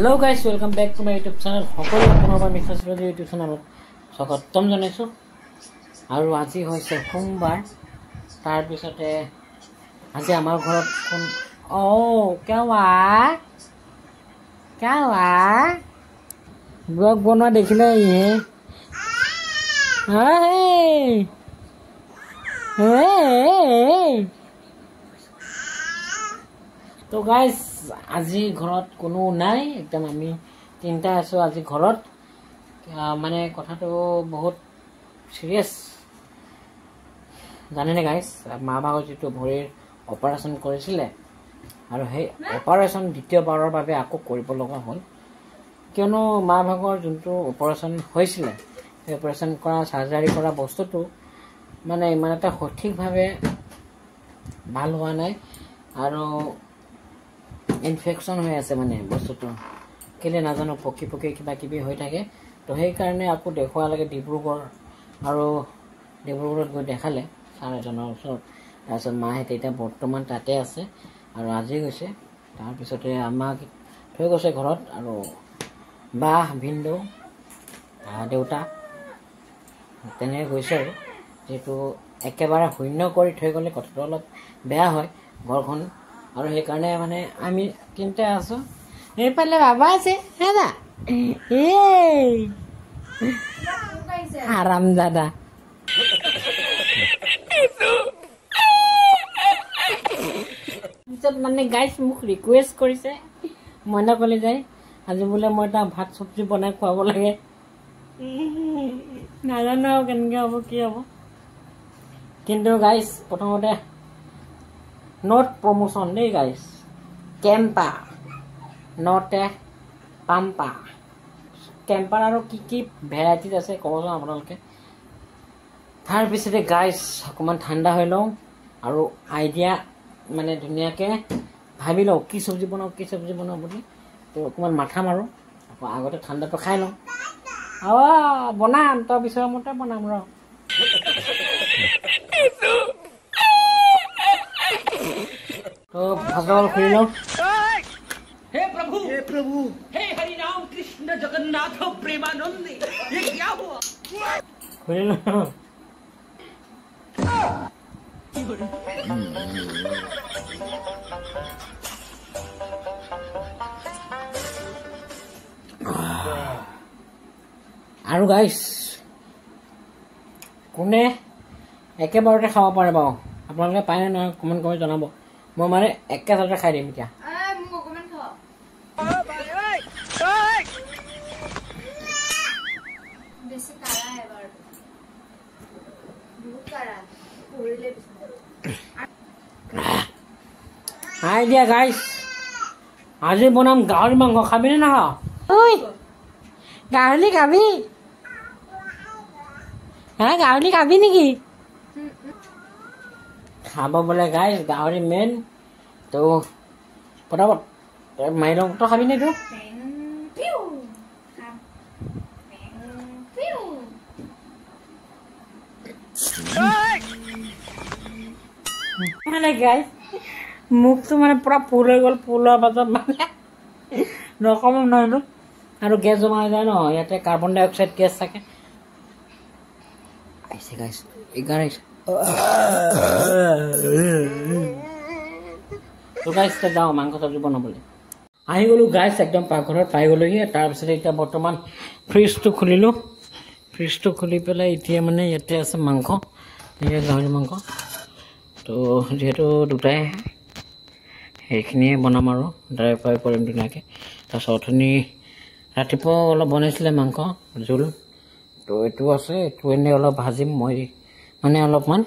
Hello guys, welcome back to my YouTube channel. সকলো আপোনালোকৰ মিছাছৰ YouTube channel স্বাগতম জনাইছো। আৰু আজি হৈছে সোমবাৰ। তাৰ পিছতে আজি আমাৰ ঘৰত কোন কাৱা ব্লগ বনোৱা দেখিলে তো গাইজ আজি ঘৰত কোনো নাই, একদম আমি তিনিটা আছো আজি ঘৰত। মানে কথাটো বহুত সিৰিয়াছ জানেনে গাইজ। মা ভাগৰ যিটো ভৰিৰ অপাৰেশ্যন কৰিছিলে আৰু সেই অপাৰেশ্যন দ্বিতীয়বাৰৰ বাবে আকৌ কৰিব লগা হ'ল, কিয়নো মা ভাগৰ যোনটো অপাৰেশ্যন হৈছিলে সেই অপাৰেশ্যন কৰা চাৰ্জাৰী কৰা বস্তুটো মানে ইমান এটা সঠিকভাৱে ভাল হোৱা নাই আৰু ইনফেকশ্যন হৈ আছে। মানে বস্তুটো কেলে নাজানো, পকি কিবা কিবি হৈ থাকে। তো সেইকাৰণে আকৌ দেখুওৱা লাগে ডিব্ৰুগড়, আৰু ডিব্ৰুগড়ত গৈ দেখালে ছাৰ এজনৰ ওচৰত। তাৰপিছত মাহঁতে এতিয়া বৰ্তমান তাতে আছে আৰু আজি গৈছে। তাৰপিছতে আমাক থৈ গৈছে ঘৰত, আৰু বা ভিনদেউ দেউতা তেনেকৈ গৈছে। আৰু যিহেতু একেবাৰে শূন্য কৰি থৈ গ'লে কথাটো অলপ বেয়া হয় ঘৰখন, আৰু সেইকাৰণে মানে আমি তিনিটা আছো। এইফালে বাবা আছে আৰাম দাদা। পিছত মানে গাইজ মোক ৰিকুৱেষ্ট কৰিছে, মইনা কলে যায় আজি বোলে মই তাক ভাত চব্জি বনাই খুৱাব লাগে। নাজানো আৰু কেনেকৈ হ'ব কি হ'ব। কিন্তু গাইজ প্ৰথমতে নট প্ৰমোশ্যন দেই গাইজ, কেম্পা নটে পাম্পা। কেম্পাৰ আৰু কি কি ভেৰাইটিজ আছে ক'বচোন আপোনালোকে। তাৰপিছতে গাইজ অকণমান ঠাণ্ডা হৈ লওঁ আৰু আইডিয়া মানে ধুনীয়াকৈ ভাবি লওঁ কি চব্জি বনাওঁ বুলি। তো অকণমান মাথা মাৰোঁ, আকৌ আগতে ঠাণ্ডাটো খাই লওঁ। বনাম তই বিচৰা মতে বনাম ৰ। तो भगवान खुली लो। हे प्रभु हे हरि राम कृष्ण जगन्नाथ प्रेमानंद, ये क्या हुआ? खुली लो। আৰু গাইজ কোনে একেবাৰতে খাব পাৰে বাৰু, আপোনালোকে পায়নে নহয় কমেণ্ট কৰি জনাব। মই মানে একেচাতে খাই দিম এতিয়া। হাই দিয়া গাইজ, আজি বনাম গাহৰি মাংস। খাবিনে নাখাৱ? গাহৰি খাবি? গাহৰি খাবি নেকি? খাব বোলে গাইজ, গাহৰি মেইন। তো পটাপট মাৰি লওঁ। তই খাবি নে এইটো? মানে গাইজ মুখটো মানে পুৰা ফুল হৈ গ'ল। ফুল হোৱাৰ পাছত মানে নকম নহয়নো, আৰু গেছ জমা হৈ যায় ন, ইয়াতে কাৰ্বন ডাই অক্সাইড গেছ থাকে। আহিছে গাইজ, এইকাৰণে আহিছে। তো গাইজ যাওঁ মাংস চব্জি বনাবলৈ। আহি গ'লোঁ গাইজ, একদম পাকঘৰত পাই গ'লোহি। তাৰপিছতে এতিয়া বৰ্তমান ফ্ৰিজটো খুলিলোঁ। ফ্ৰিজটো খুলি পেলাই এতিয়া মানে ইয়াতে আছে মাংস, এয়া গাহৰি মাংস। তো যিহেতু দুটাই সেইখিনিয়ে বনাম আৰু ড্ৰাই ফ্ৰাই কৰিম ধুনীয়াকৈ। তাৰপিছত অথনি ৰাতিপুৱা অলপ বনাইছিলে মাংস জোল, তো এইটো আছে। এইটো এনেই অলপ ভাজিম মই, মানে অলপমান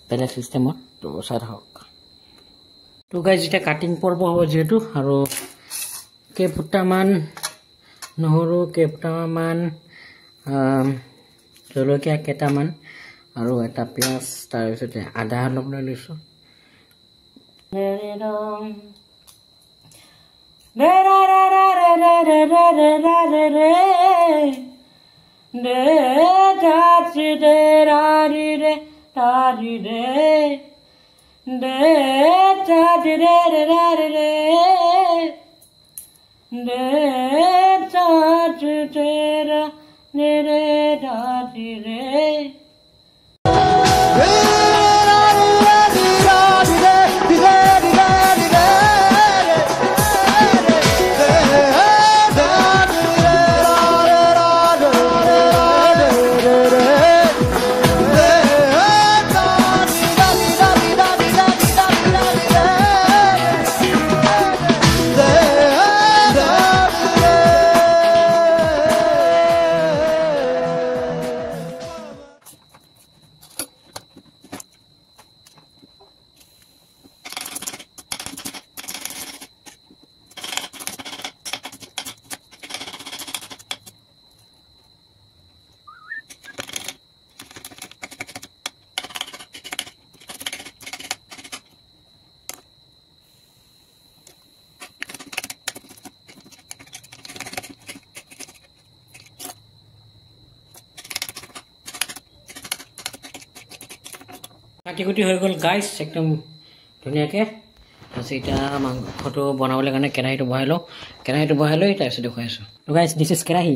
বেলেগ চিষ্টেমত। তো চাই থাকক। তো গাইজ এতিয়া কাটিং পৰ্ব হ'ব যিহেতু, আৰু কেইফুটামান নহৰু, কেইফুটামান জলকীয়া কেইটামান, আৰু এটা পিঁয়াজ, তাৰপিছতে আদা অলপ লৈ লৈছোঁ। দে চাচ তেরা নে রে দাদি রে কাটি কুটি হৈ গ'ল গাইছ একদম ধুনীয়াকৈ তাৰপিছত এতিয়া মাংসটো বনাবলৈ কাৰণে কেৰাহীটো বহাই লওঁ তাৰপিছত দেখুৱাই আছোঁ গাইছ দিছ ইজ কেৰাহী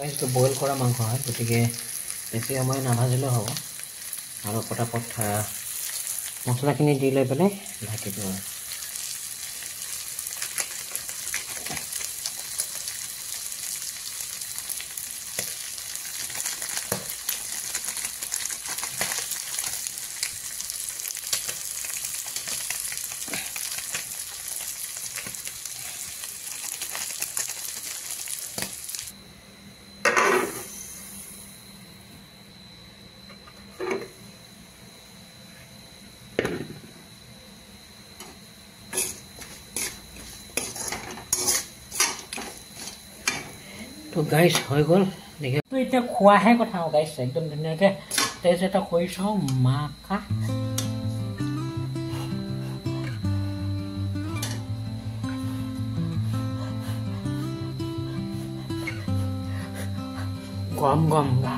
এইটো বইল কৰা মাংস হয় গতিকে বেছি সময় নাভাজিলেও হ'ব আৰু পটাপট মছলাখিনি দি লৈ পেলাই ঢাকি দিওঁ তো গাইছ হৈ গ'ল দেখি তো এতিয়া খোৱাহে কথা গাইছ একদম ধুনীয়াকৈ টেষ্ট এটা কৰি চাওঁ মাকা গম গম গা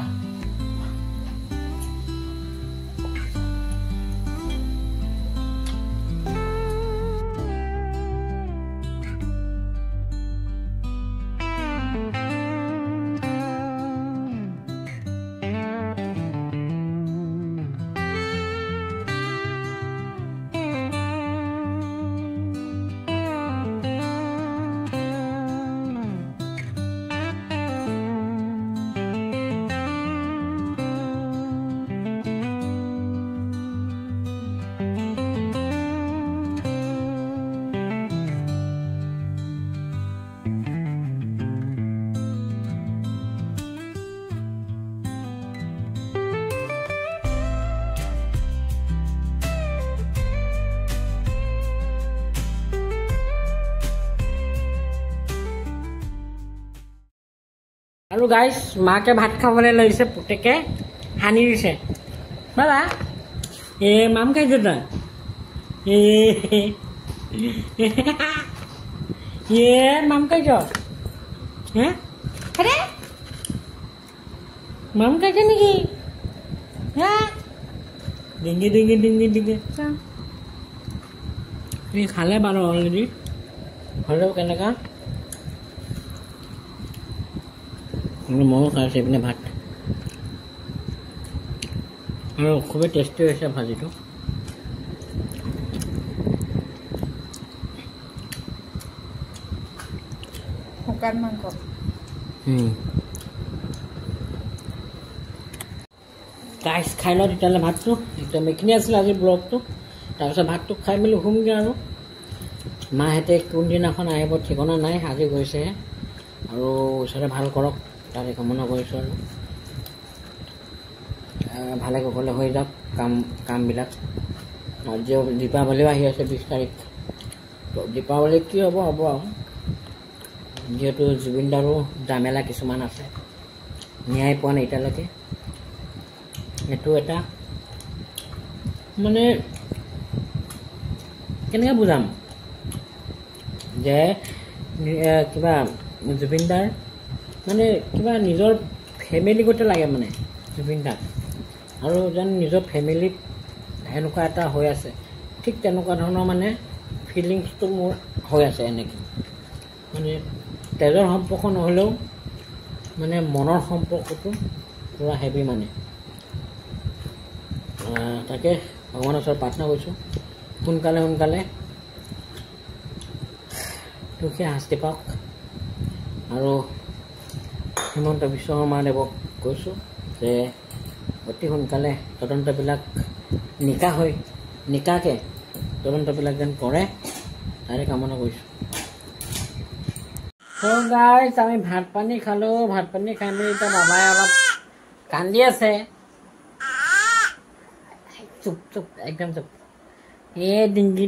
আৰু গাইছ মাকে ভাত খাবলৈ লৈছে পুতেকে হানি দিছে বাবা মাম খাইছে তই মাম খাইছ মাম খাইছে নেকি ডিঙি ডিঙি ডিঙি ডিঙি তুমি খালে বাৰু অলৰেডি হ'লেও কেনেকুৱা ময়ো খাইছোঁ এইপিনে ভাত আৰু খুবেই টেষ্টি হৈছে ভাজিটো শুকান মাংস গাইছ খাই লওঁ তেতিয়াহ'লে ভাতটো একদম এইখিনি আছিলে আজিৰ ব্লগটো তাৰপিছত ভাতটো খাই মেলি শুমগৈ আৰু মাহঁতে কোনদিনাখন আহিব ঠিকনা নাই আজি গৈছেহে আৰু ঈশ্বৰে ভাল কৰক তাৰে কামনা কৰিছোঁ আৰু ভালে কুশলে হৈ যাওক কামবিলাক। আজিও দীপাৱলীও আহি আছে 20 তাৰিখ। দীপাৱলী কি হ'ব আৰু যিহেতু জুবিন দাৰো জামেলা কিছুমান আছে, ন্যায় পোৱা নাই এতিয়ালৈকে। এইটো এটা মানে কেনেকৈ বুজাম যে কিবা জুবিন দাৰ মানে কিবা নিজৰ ফেমিলি গোটেই লাগে মানে জুবিন দাক, আৰু যেন নিজৰ ফেমিলিত সেনেকুৱা এটা হৈ আছে, ঠিক তেনেকুৱা ধৰণৰ মানে ফিলিংছটো মোৰ হৈ আছে। এনেকৈ মানে তেজৰ সম্পৰ্ক নহ'লেও মানে মনৰ সম্পৰ্কটো পূৰা হেভি মানে। তাকে ভগৱানৰ ওচৰত প্ৰাৰ্থনা কৰিছোঁ সোনকালে দুখীয়া শাস্তি পাওক। আৰু হিমন্ত বিশ্ব শৰ্মাদেৱক কৈছোঁ যে অতি সোনকালে তদন্তবিলাক নিকাকৈ তদন্তবিলাক যেন কৰে তাৰে কামনা কৰিছোঁ। গাইজ আমি ভাত পানী খালোঁ। ভাত পানী খাই মেলি এতিয়া বাবাই অলপ কান্দি আছে। চুপ একদম চুপ। ডিঙি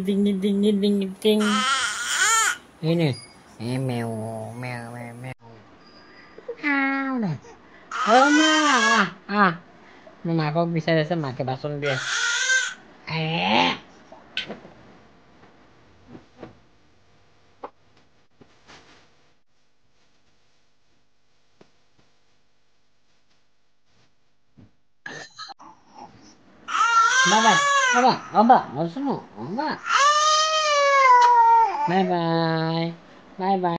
টিং ini meow মাকক বিচাৰি আছে, মাকে বাচন দিয়ে। Bye bye.